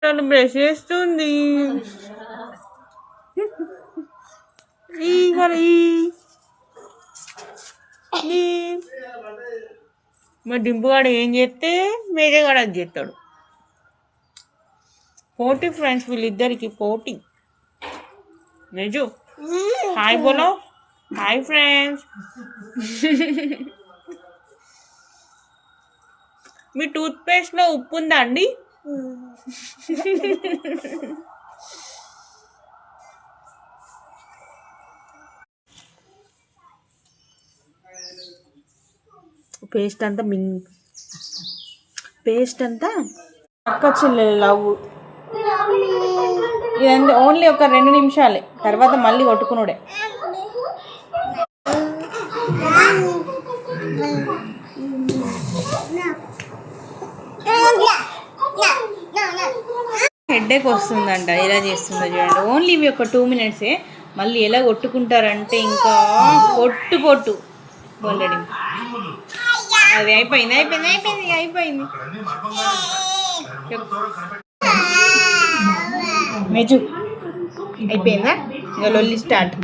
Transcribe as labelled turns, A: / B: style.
A: తను బ్రష్ చేస్తుంది. మా డింపుగాడు ఏం చేస్తే మేజగాడు అది చేస్తాడు. పోటీ ఫ్రెండ్స్, వీళ్ళిద్దరికి పోటీ. మేజు హాయ్ బోలో. Hi friends. మీ టూత్పేస్ట్లో ఉప్పు ఉందా అండి? పేస్ట్ అంతా అక్క చెల్లెలు లవ్. ఇదంతా ఓన్లీ ఒక 2 నిమిషాలే, తర్వాత మళ్ళీ కొట్టుకునుడే. హెడ్ఏక్ వస్తుందంట, ఎలా చేస్తుందో చూడండి. ఓన్లీ ఇవి ఒక 2 మినిట్సే, మళ్ళీ ఎలా కొట్టుకుంటారంటే ఇంకా పొట్టు ఆల్రెడీ. అది అయిపోయింది. మేజు అయిపోయిందా? ఇంకా లొల్లి స్టార్ట్.